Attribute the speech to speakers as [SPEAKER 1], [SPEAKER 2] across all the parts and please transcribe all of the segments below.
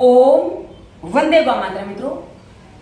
[SPEAKER 1] ओम वंदे मातरम। मित्रों,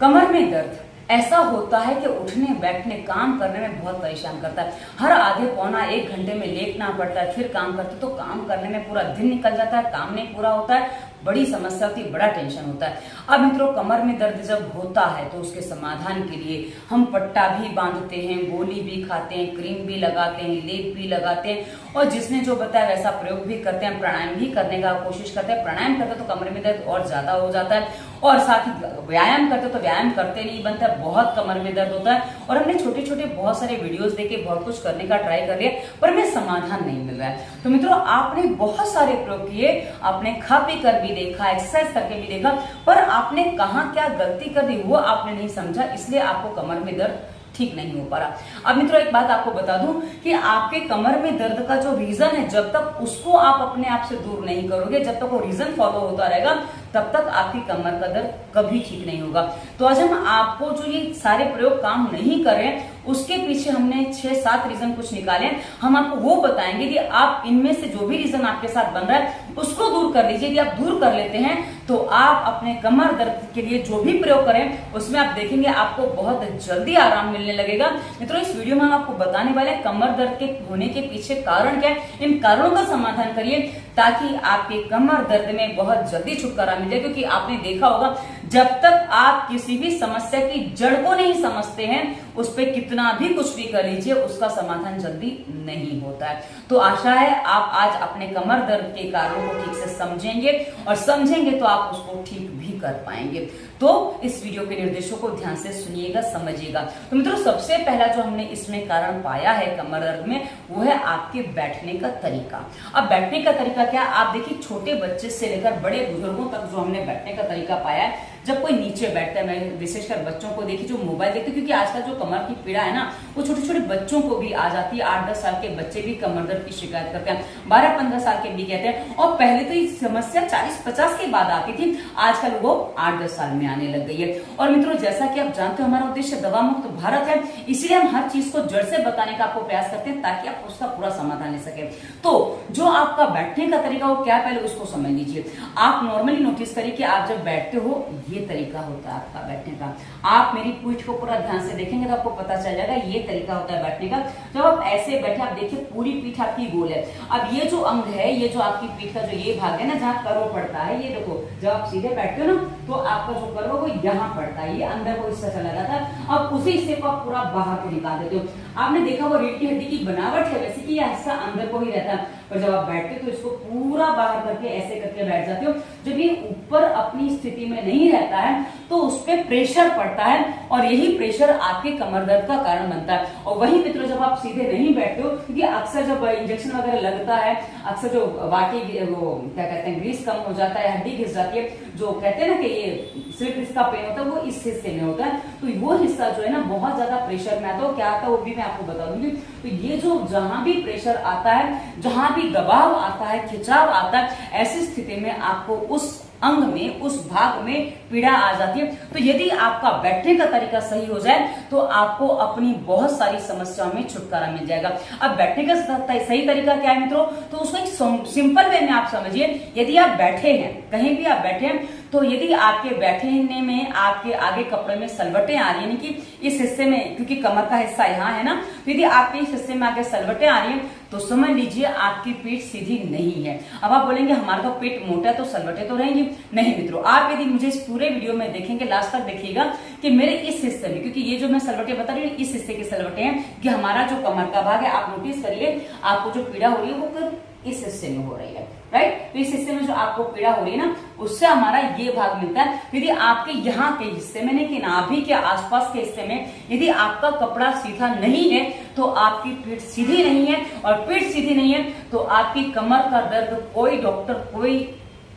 [SPEAKER 1] कमर में दर्द ऐसा होता है कि उठने बैठने काम करने में बहुत परेशान करता है। हर आधे पौना एक घंटे में लेटना पड़ता है, फिर काम करते तो काम करने में पूरा दिन निकल जाता है, काम नहीं पूरा होता है, बड़ी समस्या होती है, बड़ा टेंशन होता है। अब मित्रों, कमर में दर्द जब होता है तो उसके समाधान के लिए हम पट्टा भी बांधते हैं, गोली भी खाते हैं, क्रीम भी लगाते हैं, लेप भी लगाते हैं और जिसने जो बताया वैसा प्रयोग भी करते हैं। प्राणायाम भी करने का कोशिश करते हैं। प्राणायाम करते तो कमर में दर्द और ज्यादा हो जाता है और साथ ही व्यायाम करते तो व्यायाम करते नहीं बनता है, बहुत कमर में दर्द होता है। और हमने छोटे छोटे बहुत सारे वीडियोस देखे, बहुत कुछ करने का ट्राई कर लिया पर हमें समाधान नहीं मिल रहा है। तो मित्रों, आपने बहुत सारे प्रयोग किए, आपने खा पी कर भी देखा, एक्सरसाइज करके भी देखा, पर आपने कहाँ क्या गलती कर दी वो आपने नहीं समझा, इसलिए आपको कमर में दर्द ठीक नहीं हो पा रहा। अब मित्रों, एक बात आपको बता दूं कि आपके कमर में दर्द का जो रीजन है, जब तक उसको आप अपने आप से दूर नहीं करोगे, जब तक वो रीजन फॉलो होता रहेगा, तब तक आपकी कमर का दर्द कभी ठीक नहीं होगा। तो आज हम आपको जो ये सारे प्रयोग काम नहीं कर रहे हैं उसके पीछे हमने 6-7 रीजन कुछ निकाले हैं। हम आपको वो बताएंगे कि आप इनमें से जो भी रीजन आपके साथ बन रहा है उसको दूर कर लीजिए। यदि आप दूर कर लेते हैं तो आप अपने कमर दर्द के लिए जो भी प्रयोग करें उसमें आप देखेंगे आपको बहुत जल्दी आराम मिलने लगेगा। मित्रों, इस वीडियो में हम आपको बताने वाले हैं कमर दर्द के होने के पीछे कारण क्या है। इन कारणों का समाधान करिए ताकि आपके कमर दर्द में बहुत जल्दी छुटकारा मिले। क्योंकि आपने देखा होगा, जब तक आप किसी भी समस्या की जड़ को नहीं समझते हैं उस पर कितना भी कुछ भी कर लीजिए उसका समाधान जल्दी नहीं होता है। तो आशा है आप आज अपने कमर दर्द के कारणों को ठीक से समझेंगे और समझेंगे तो आप उसको ठीक भी कर पाएंगे। तो इस वीडियो के निर्देशों को ध्यान से सुनिएगा, समझिएगा। तो मित्रों, सबसे पहला जो हमने इसमें कारण पाया है कमर दर्द में, वो है आपके बैठने का तरीका। अब बैठने का तरीका क्या, आप देखिए छोटे बच्चे से लेकर बड़े बुजुर्गों तक जो हमने बैठने का तरीका पाया है, जब कोई नीचे बैठता है, मैं विशेषकर बच्चों को देखी जो मोबाइल देखते, क्योंकि आजकल जो कमर की पीड़ा है ना वो छोटे छोटे बच्चों को भी आ जाती है। 8-10 साल के बच्चे भी कमर दर्द की शिकायत करते हैं, 12-15 साल के भी कहते हैं। और पहले तो ये समस्या 40-50 के बाद आती थी, आजकल वो 8-10 साल में आने लग गई है। और मित्रों, जैसा कि आप जानते हो हमारा उद्देश्य दवा मुक्त भारत है, इसलिए हम हर चीज को जड़ से बताने का आपको प्रयास करते हैं ताकि आप उसका पूरा समाधान ले सके। तो जो आपका बैठने का तरीका वो क्या, पहले उसको समझ लीजिए। आप नॉर्मली नोटिस करिए कि आप जब बैठते हो ये तरीका होता है आपका बैठने का। आप मेरी पीठ को पूरा ध्यान से देखेंगे तो आपको पता चल जाएगा ये तरीका होता है बैठने का। जब आप ऐसे बैठे, आप देखिए पूरी पीठ आपकी गोल है। अब ये जो अंग है, ये जो आपकी पीठ का जो ये भाग है ना जहाँ कर्व पड़ता है, ये देखो जब आप सीधे बैठते हो ना तो आपका जो कर्व वो यहाँ पड़ता है, ये अंदर को हिस्सा चला जाता है। अब उसी हिस्से को आप पूरा बाहर को निकाल देते हो। आपने देखा वो रीढ़ की हड्डी की बनावट है वैसे कि यह हिस्सा अंदर को ही रहता है, पर जब आप बैठते हो तो इसको पूरा बाहर करके ऐसे करके बैठ जाते हो। जब ये ऊपर अपनी स्थिति में नहीं रहता है तो उस पर प्रेशर पड़ता है और यही प्रेशर आपके कमर दर्द का कारण बनता है। और वही मित्रों, जब आप सीधे नहीं बैठते हो, क्योंकि अक्सर जब इंजेक्शन वगैरह लगता है, अक्सर जो वाटी वो क्या कहते हैं ग्रीस कम हो जाता है, हड्डी घिस जाती है, जो कहते हैं ना कि ये स्लिप इसका पेन होता है वो इस हिस्से में होता है। तो वो हिस्सा जो है ना बहुत ज्यादा प्रेशर में आता है। क्या आता है वो भी मैं आपको बता दूंगी। तो ये जो जहां भी प्रेशर आता है, जहां भी दबाव आता है, खिंचाव आता है, ऐसी स्थिति में आपको उस अंग में, उस भाग में पीड़ा आ जाती है। तो यदि आपका बैठने का तरीका सही हो जाए तो आपको अपनी बहुत सारी समस्याओं में छुटकारा मिल जाएगा। अब बैठने का सही तरीका क्या है मित्रों, तो उसको एक सिंपल वे में आप समझिए। यदि आप बैठे हैं, कहीं भी आप बैठे हैं, तो यदि आपके बैठने में आपके आगे कपड़े में सलवटें आ रही है, यानी कि इस हिस्से में, क्योंकि कमर का हिस्सा यहाँ है ना, तो यदि आपके इस हिस्से में आगे सलवटें आ रही है तो समझ लीजिए आपकी पीठ सीधी नहीं है। अब आप बोलेंगे हमारा तो पेट मोटा है तो सलवटें तो रहेंगी। नहीं मित्रों, आप यदि मुझे इस पूरे वीडियो में देखेंगे, लास्ट तक देखिएगा कि मेरे इस हिस्से में, क्योंकि ये जो मैं सलवटें बता रही हूँ इस हिस्से की सलवटें हैं कि हमारा जो कमर का भाग है, आप नोटिस करिए आपको जो पीड़ा हो रही है वो इस हिस्से में हो रही है, राइट। तो इस हिस्से में जो आपको पीड़ा हो रही है ना उससे हमारा ये भाग मिलता है। यदि आपके यहाँ के हिस्से में, नहीं कि नाभि के आसपास के हिस्से में यदि आपका कपड़ा सीधा नहीं है तो आपकी पीठ सीधी नहीं है, और पीठ सीधी नहीं है तो आपकी कमर का दर्द कोई डॉक्टर कोई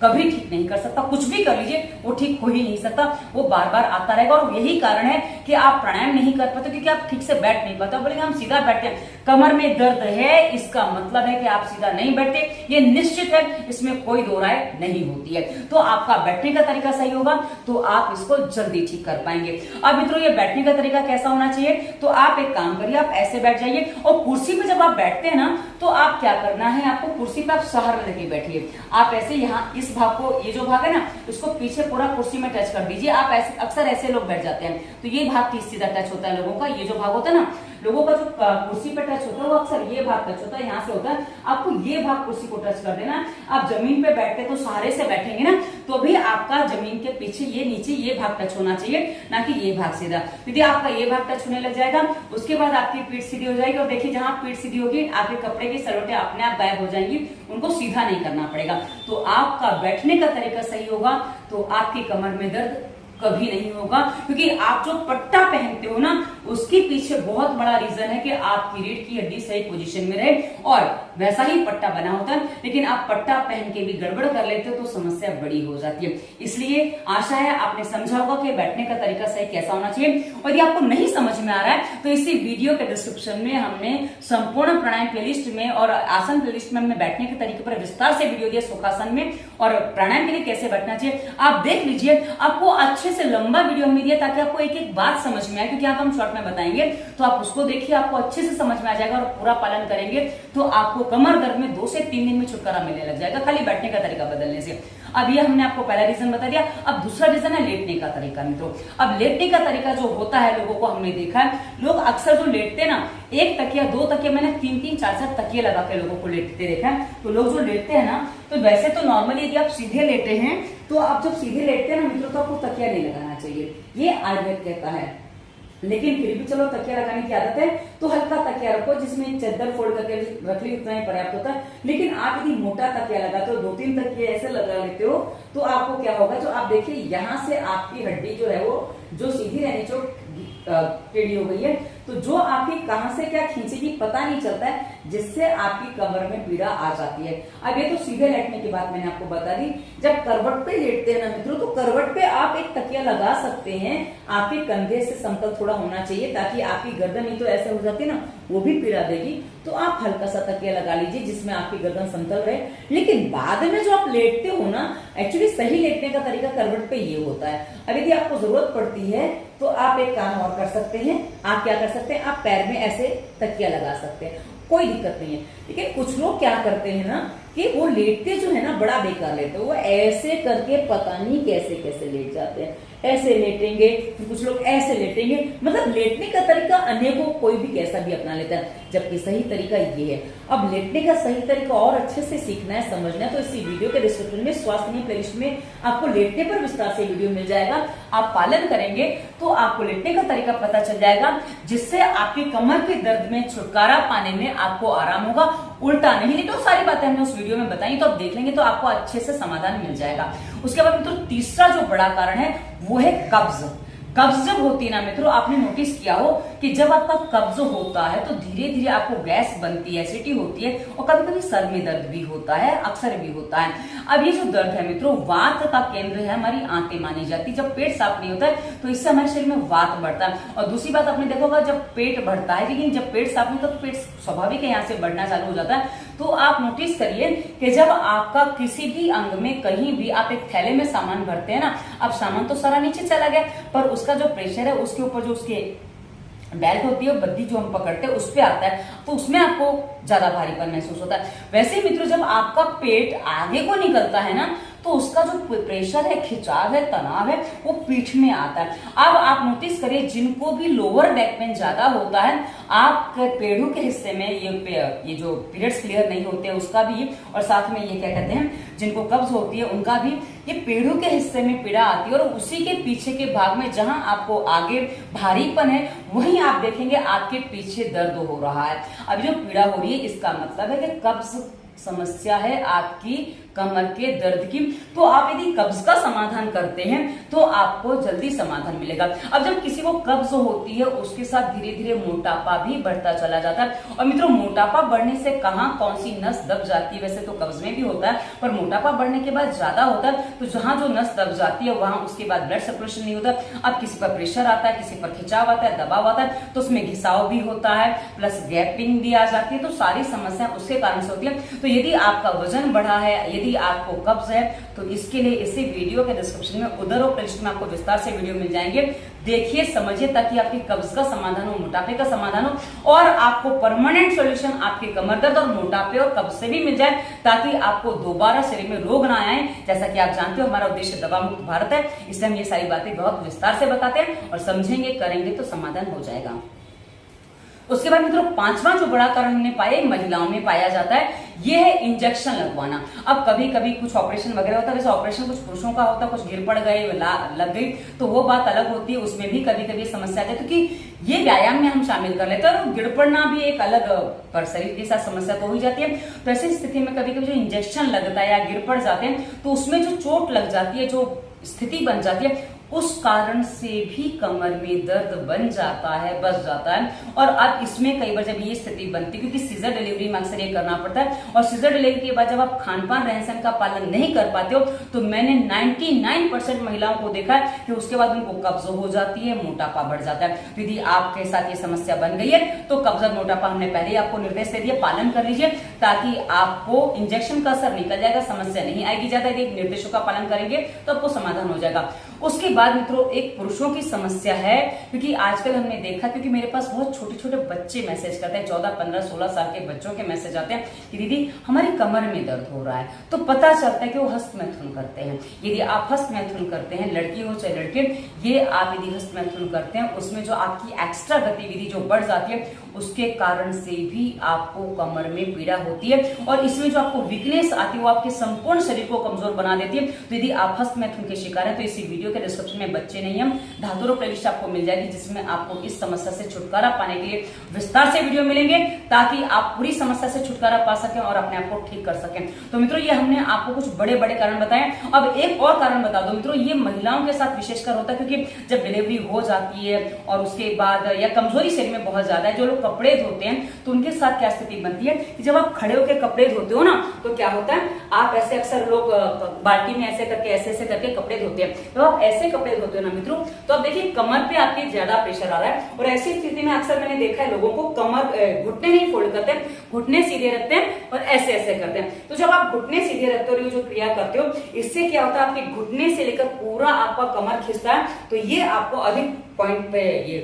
[SPEAKER 1] कभी ठीक नहीं कर सकता। कुछ भी कर लीजिए वो ठीक हो ही नहीं सकता, वो बार बार आता रहेगा। और यही कारण है कि आप प्राणायाम नहीं कर पाते, क्योंकि आप ठीक से बैठ नहीं पाते। बोलेंगे हम सीधा बैठते हैं, कमर में दर्द है इसका मतलब है कि आप सीधा नहीं बैठते, ये निश्चित है, इसमें कोई दो राय नहीं होती है। तो आपका बैठने का तरीका सही होगा तो आप इसको जल्दी ठीक कर पाएंगे। अब मित्रों ये बैठने का तरीका कैसा होना चाहिए, तो आप एक काम करिए, आप ऐसे बैठ जाइए और कुर्सी पे जब आप बैठते हैं ना तो आप क्या करना है, आपको कुर्सी पे आप सहारा लेके बैठिए। आप ऐसे यहाँ इस भाग को, ये जो भाग है ना इसको पीछे पूरा कुर्सी में टच कर दीजिए। आप ऐसे अक्सर ऐसे लोग बैठ जाते हैं तो ये भाग किस सीधा टच होता है लोगों का, ये जो भाग होता है ना लोगों का जो कुर्सी पे टच होता है वो अक्सर ये भाग टच होता है, यहाँ से होता है। आपको ये भाग कुर्सी को टच कर देना। आप जमीन पे बैठते तो सहारे से बैठेंगे ना तो भी आपका जमीन के पीछे ये नीचे ये भाग टच होना चाहिए, ना कि ये भाग सीधा। यदि आपका ये भाग टच होने लग जाएगा उसके बाद आपकी पीठ सीधी हो जाएगी और देखिए जहां पीठ सीधी होगी आपके कपड़े की सलोटे अपने आप गायब हो जाएंगी, उनको सीधा नहीं करना पड़ेगा। तो आपका बैठने का तरीका सही होगा तो आपकी कमर में दर्द कभी नहीं होगा, क्योंकि आप जो पट्टा पहनते हो ना उसके पीछे बहुत बड़ा रीजन है कि आपकी रीढ़ की हड्डी सही पोजीशन में रहे और वैसा ही पट्टा बना होता है। लेकिन आप पट्टा पहन के भी गड़बड़ कर लेते हो तो समस्या बड़ी हो जाती है। इसलिए आशा है आपने समझा होगा कि बैठने का तरीका सही कैसा होना चाहिए। और यदि आपको नहीं समझ में आ रहा है तो इसी वीडियो के डिस्क्रिप्शन में हमने संपूर्ण प्राणायाम प्लेलिस्ट में और आसन प्लेलिस्ट में हमने बैठने के तरीके पर विस्तार से वीडियो दिया, सुखासन में और प्राणायाम के लिए कैसे बैठना चाहिए आप देख लीजिए। आपको अच्छे से लंबा वीडियो हमने दिया ताकि आपको एक एक बात समझ में आए, क्योंकि आप हम शॉर्ट में बताएंगे तो आप उसको देखिए, आपको अच्छे से समझ में आ जाएगा और पूरा पालन करेंगे तो आपको कमर दर्द में 2 से 3 दिन में छुटकारा मिलने लग जाएगा खाली बैठने का तरीका बदलने से। अब ये हमने आपको पहला रीजन बता दिया। अब दूसरा रीजन है लेटने का तरीका। मित्रों अब लेटने का तरीका जो होता है लोगों को हमने देखा है, लोग अक्सर जो लेटते हैं ना एक तकिया 2 तकिया, मैंने 3-3 4-4 तकिए लगा के लोगों को लेटते देखा है। तो लोग जो लेटते हैं ना तो वैसे तो नॉर्मली यदि आप सीधे लेटे हैं तो आप जब सीधे लेटते हैं ना मित्रों तो आपको तकिया नहीं लगाना चाहिए, ये आयुर्वेद कहता है। लेकिन फिर भी चलो तकिया लगाने की आदत है तो हल्का तकिया रखो जिसमें चादर फोल्ड करके रख ली, उतना ही पर्याप्त होता है। लेकिन आप यदि मोटा तकिया लगाते हो 2-3 तकिए ऐसे लगा लेते हो तो आपको क्या होगा, जो आप देखिए यहाँ से आपकी हड्डी जो है वो जो सीधी रहनी चाहिए टेढ़ी हो गई है, तो जो आपकी कहां से क्या खींचेगी पता नहीं चलता है, जिससे आपकी कमर में पीड़ा आ जाती है। अब ये तो सीधे लेटने की बात मैंने आपको बता दी। जब करवट पे लेटते हैं ना मित्रों तो करवट पे आप एक तकिया लगा सकते हैं, आपके कंधे से समतल थोड़ा होना चाहिए ताकि आपकी गर्दन नहीं तो ऐसे हो जाती है ना वो भी पीड़ा देगी। तो आप हल्का सा तकिया लगा लीजिए जिसमें आपकी गर्दन समतल रहे। लेकिन बाद में जो आप लेटते हो ना, एक्चुअली सही लेटने का तरीका करवट पे ये होता है। अब यदि आपको जरूरत पड़ती है तो आप एक काम और कर सकते हैं, आप क्या कर सकते हैं, आप पैर में ऐसे तकिया लगा सकते हैं, कोई दिक्कत नहीं है। लेकिन कुछ लोग क्या करते हैं ना कि वो लेटते जो है ना बड़ा बेकार लेते हैं, वो ऐसे करके पता नहीं कैसे कैसे लेट जाते हैं, ऐसे लेटेंगे, फिर कुछ लोग ऐसे लेटेंगे, मतलब लेटने का तरीका अनेकों कोई भी कैसा भी अपना लेता है, जबकि सही तरीका ये है। अब लेटने का सही तरीका और अच्छे से सीखना है, समझना है तो इसी वीडियो के डिस्क्रिप्शन में स्वास्थ्य प्लेलिस्ट में आपको लेटने पर विस्तार से वीडियो मिल जाएगा। आप पालन करेंगे तो आपको लेटने का तरीका पता चल जाएगा, जिससे आपकी कमर के दर्द में छुटकारा पाने में आपको आराम होगा, उल्टा नहीं। तो सारी बातें हमने उस वीडियो में बताई तो आप देख लेंगे तो आपको अच्छे से समाधान मिल जाएगा। उसके बाद मित्रों तीसरा जो बड़ा कारण है वो है कब्ज। कब्ज जब होती है ना मित्रों, आपने नोटिस किया हो कि जब आपका कब्ज होता है तो धीरे धीरे आपको गैस बनती है, एसिडिटी होती है और कभी कभी सर में दर्द भी होता है, अक्सर भी होता है। अब ये जो दर्द है मित्रों वात का केंद्र है, हमारी आंतें मानी जाती है। जब पेट साफ नहीं होता है तो इससे हमारे शरीर में वात बढ़ता है। और दूसरी बात आपने देखा होगा जब पेट बढ़ता है, लेकिन जब पेट साफ नहीं होता तो पेट स्वाभाविक है यहाँ से बढ़ना चालू हो जाता है। तो आप नोटिस करिए कि जब आपका किसी भी अंग में कहीं भी आप एक थैले में सामान भरते हैं ना, अब सामान तो सारा नीचे चला गया पर उसका जो प्रेशर है उसके ऊपर जो उसके बेल्ट होती है, बद्दी जो हम पकड़ते हैं उस पे आता है तो उसमें आपको ज्यादा भारीपन महसूस होता है। वैसे मित्रों जब आपका पेट आगे को निकलता है ना तो उसका जो प्रेशर है, खिंचाव है, तनाव है वो पीठ में आता है। अब आप नोटिस करिए जिनको भी लोअर बैक पेन ज्यादा होता है, आपके पेड़ों के हिस्से में ये जो पीरियड्स क्लियर नहीं होते हैं उसका भी, और साथ में ये क्या कहते हैं जिनको कब्ज होती है उनका भी, ये पेड़ों के हिस्से में पीड़ा आती है। और उसी के पीछे के भाग में जहां आपको आगे भारीपन है वहीं आप देखेंगे आपके पीछे दर्द हो रहा है। अब जो पीड़ा हो रही है इसका मतलब है कि कब्ज समस्या है आपकी कमर के दर्द की। तो आप यदि कब्ज का समाधान करते हैं तो आपको जल्दी समाधान मिलेगा। अब जब किसी को कब्ज होती है उसके साथ धीरे धीरे मोटापा भी बढ़ता चला जाता है। और मित्रों, मोटापा बढ़ने से कहां कौन सी नस दब जाती है, वैसे तो कब्ज में भी होता है, पर मोटापा बढ़ने के बाद ज्यादा होता है। तो जहां जो नस दब जाती है वहां उसके बाद ब्लड सर्कुलेशन नहीं होता। अब किसी पर प्रेशर आता है, किसी पर खिंचाव आता है, दबाव आता है, तो उसमें घिसाव भी होता है, प्लस गैपिंग भी आ जाती है। तो सारी समस्या उसके कारण से होती है। तो यदि आपका वजन बढ़ा है, यदि आपको कब्ज है, तो इसके लिए इसी वीडियो के डिस्क्रिप्शन में उधर और प्लेलिस्ट में आपको विस्तार से वीडियो मिल जाएंगे। देखिए, समझिए, ताकि आपकी कब्ज का समाधान हो, मोटापे का समाधान हो और आपको परमानेंट सॉल्यूशन आपके कमर दर्द और मोटापे और कब्ज से भी मिल जाए, ताकि आपको दोबारा शरीर में रोग ना आए। जैसा कि आप जानते हो, हमारा उद्देश्य दवा मुक्त भारत है, इसलिए हम ये सारी बातें बहुत विस्तार से बताते हैं और समझेंगे, करेंगे तो समाधान हो जाएगा। उसके बाद मित्रों, पांचवा जो बड़ा कारण हमने पाया महिलाओं में पाया जाता है, ये है इंजेक्शन लगवाना। अब कभी कभी कुछ ऑपरेशन वगैरह होता है, जैसे ऑपरेशन कुछ पुरुषों का होता है, कुछ गिर पड़ गए, लग गई, तो वो बात अलग होती है, उसमें भी कभी कभी समस्या आती है, क्योंकि ये व्यायाम में हम शामिल कर लेते हैं और गिर पड़ना भी एक अलग पर शरीर के साथ समस्या तो हो ही जाती है। तो ऐसी स्थिति में कभी कभी जो इंजेक्शन लगता है या गिर पड़ जाते हैं, तो उसमें जो चोट लग जाती है, जो स्थिति बन जाती है, उस कारण से भी कमर में दर्द बन जाता है, बस जाता है। और अब इसमें कई बार जब ये स्थिति बनती है, क्योंकि सीजर डिलीवरी में अक्सर ये करना पड़ता है, और सीजर डिलीवरी के बाद जब आप खान पान रहन सहन का पालन नहीं कर पाते हो, तो मैंने 99% महिलाओं को देखा है कि उसके बाद उनको कब्ज हो जाती है, मोटापा बढ़ जाता है। तो यदि आपके साथ ये समस्या बन गई है तो कब्ज और मोटापा हमने पहले ही आपको निर्देश दे दिया, पालन कर लीजिए, ताकि आपको इंजेक्शन का असर निकल जाएगा, समस्या नहीं आएगी ज्यादा। यदि निर्देशों का पालन करेंगे तो आपको समाधान हो जाएगा। उसके बाद मित्रों, एक पुरुषों की समस्या है, क्योंकि आजकल हमने देखा, क्योंकि मेरे पास बहुत छोटे छोटे बच्चे मैसेज करते हैं, 14, 15, 16 साल के बच्चों के मैसेज आते हैं कि दीदी हमारी कमर में दर्द हो रहा है। तो पता चलता है कि वो हस्त मैथुन करते हैं। यदि आप हस्त मैथुन करते हैं, लड़की हो चाहे लड़के, ये आप यदि हस्त मैथुन करते हैं, उसमें जो आपकी एक्स्ट्रा गतिविधि जो बढ़ जाती है, उसके कारण से भी आपको कमर में पीड़ा होती है, और इसमें जो आपको वीकनेस आती है वो आपके संपूर्ण शरीर को कमजोर बना देती है। तो यदि आप हस्त मैथुन के शिकार हैं, तो इसी वीडियो के डिस्क्रिप्शन में बच्चे नहीं हम धातु प्लेलिस्ट आपको मिल जाएगी, जिसमें आपको इस समस्या से छुटकारा पाने के लिए विस्तार से वीडियो मिलेंगे, ताकि आप पूरी समस्या से छुटकारा पा सकें और अपने आप को ठीक कर सकें। तो मित्रों, ये हमने आपको कुछ बड़े बड़े कारण बताए। अब एक और कारण बता दो मित्रों, ये महिलाओं के साथ विशेषकर होता है, क्योंकि जब डिलीवरी हो जाती है और उसके बाद या कमजोरी शरीर में बहुत ज्यादा है, जो लोग कपड़े धोते हैं, तो उनके साथ क्या स्थिति बनती है कि जब आप खड़े होकर कपड़े धोते हो ना, तो क्या होता है, आप ऐसे अक्सर लोग बाल्टी में ऐसे करके ऐसे करके कपड़े धोते हैं। तो आप ऐसे कपड़े धोते हो ना मित्रों, तो अब देखिए कमर पे आपके ज्यादा प्रेशर आ रहा है, और ऐसी स्थिति में अक्सर मैंने देखा है लोगों को कमर घुटने नहीं फोल्ड करते, घुटने सीधे रखते हैं और ऐसे ऐसे करते हैं। तो जब आप घुटने सीधे रखते हो, जो क्रिया करते हो, इससे क्या होता है, आपके घुटने से लेकर पूरा आपका कमर खिंचता है, तो ये आपको अधिक पॉइंट पे ये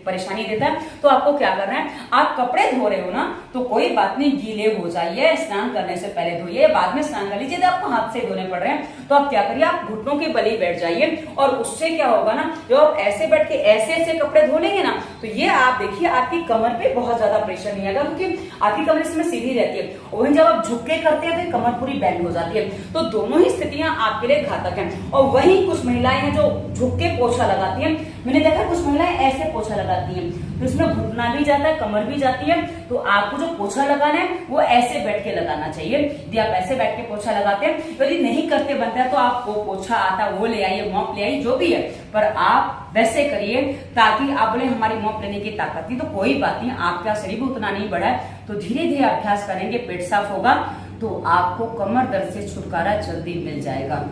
[SPEAKER 1] परेशानी देता है। तो आपको क्या करना है, आप कपड़े धो रहे हो ना, तो कोई बात नहीं, गीले हो जाइए, स्नान करने से पहले धोइए, बाद में स्नान कर लीजिए। आपको हाथ से धोने पड़ रहे हैं, तो आप क्या करिए, आप घुटनों के बल ही बैठ जाइए, और उससे क्या होगा ना, जो आप ऐसे बैठ के ऐसे ऐसे कपड़े धो लेंगे ना, तो ये आप देखिए आपकी कमर पे बहुत ज्यादा प्रेशर नहीं आएगा, क्योंकि आपकी कमर इसमें सीधी रहती है। वहीं जब आप झुक के करते हैं तो कमर पूरी बेंड हो जाती है। तो दोनों ही स्थितियां आपके लिए घातक हैं। और वहीं कुछ महिलाएं हैं जो झुक के पोछा लगाती हैं, मैंने देखा कुछ महिलाएं ऐसे पोछा लगाती हैं, तो इसमें घुटना भी जाता है, कमर भी जाती है। तो आपको जो पोछा लगाना है वो ऐसे बैठ के लगाना चाहिए। यदि आप ऐसे बैठ के पोछा लगाते हैं, तो यदि नहीं करते बनता है, तो आप वो पोछा आता है वो ले आइए, मॉप ले आइए, जो भी है, पर आप वैसे करिए, ताकि आप बोले हमारी मॉप लेने की ताकत नहीं, तो कोई बात नहीं, आपका शरीर उतना नहीं बढ़ा है, तो धीरे धीरे अभ्यास करेंगे, पेट साफ होगा, तो आपको कमर दर्द से छुटकारा जल्दी मिल जाएगा।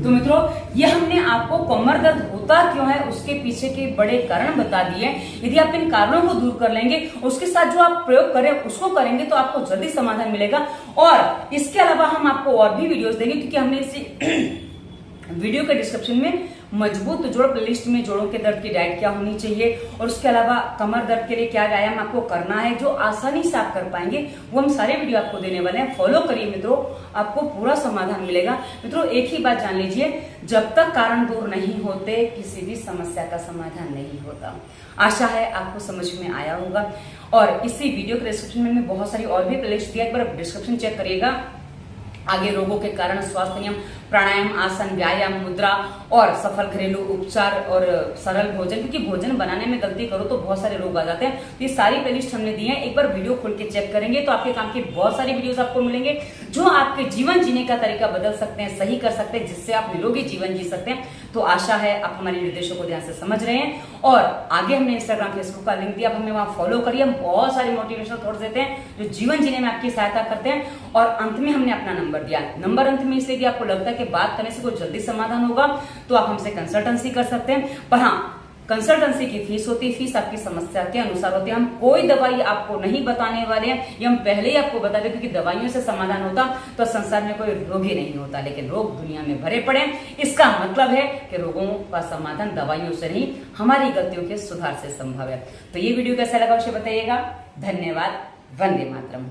[SPEAKER 1] तो मित्रों, ये हमने आपको कमर दर्द होता क्यों है, उसके पीछे के बड़े कारण बता दिए। यदि आप इन कारणों को दूर कर लेंगे, उसके साथ जो आप प्रयोग करें उसको करेंगे, तो आपको जल्दी समाधान मिलेगा। और इसके अलावा हम आपको और भी वीडियोस देंगे, क्योंकि हमने इसी वीडियो के डिस्क्रिप्शन में मजबूत जोड़ प्लेलिस्ट में जोड़ों के दर्द की डाइट क्या होनी चाहिए, और उसके अलावा कमर दर्द के लिए क्या व्यायाम आपको करना है, जो आसानी से आप कर पाएंगे, वो हम सारे वीडियो आपको देने वाले हैं। फॉलो करिए मित्रों, आपको पूरा समाधान मिलेगा। मित्रों, एक ही बात जान लीजिए, जब तक कारण दूर नहीं होते, किसी भी समस्या का समाधान नहीं होता। आशा है आपको समझ में आया होगा। और इसी वीडियो के डिस्क्रिप्शन में बहुत सारी और भी प्लेलिस्ट दिया, एक बार डिस्क्रिप्शन चेक करिएगा। आगे रोगों के कारण, स्वास्थ्य नियम, प्राणायाम, आसन, व्यायाम, मुद्रा और सफल घरेलू उपचार और सरल भोजन, क्योंकि भोजन बनाने में गलती करो तो बहुत सारे रोग आ जाते हैं। तो ये सारी प्लेलिस्ट हमने दी है, एक बार वीडियो खोल के चेक करेंगे तो आपके काम की बहुत सारी वीडियोस आपको मिलेंगे जो आपके जीवन जीने का तरीका बदल सकते हैं, सही कर सकते हैं, जिससे आप निरोगी जीवन जी सकते हैं। तो आशा है आप हमारे निर्देशों को ध्यान से समझ रहे हैं। और आगे हमने इंस्टाग्राम, फेसबुक का लिंक दिया, आप हमें वहां फॉलो करिए। हम बहुत सारे मोटिवेशनल थॉट्स देते हैं जो जीवन जीने में आपकी सहायता करते हैं। और अंत में हमने अपना नंबर दिया। नंबर अंत में इसलिए दिया, आपको लगता है कि बात करने से कोई जल्दी समाधान होगा तो आप हमसे कंसल्टेंसी कर सकते हैं। पर हाँ, कंसल्टेंसी की फीस होती है, फीस आपकी समस्या के अनुसार होती है। हम कोई दवाई आपको नहीं बताने वाले हैं, ये हम पहले ही आपको बता दें, क्योंकि दवाइयों से समाधान होता तो संसार में कोई रोग ही नहीं होता। लेकिन रोग दुनिया में भरे पड़े, इसका मतलब है कि रोगों का समाधान दवाइयों से नहीं, हमारी गलतियों के सुधार से संभव है। तो ये वीडियो कैसा लगा उसे बताइएगा। धन्यवाद। वंदे मातरम।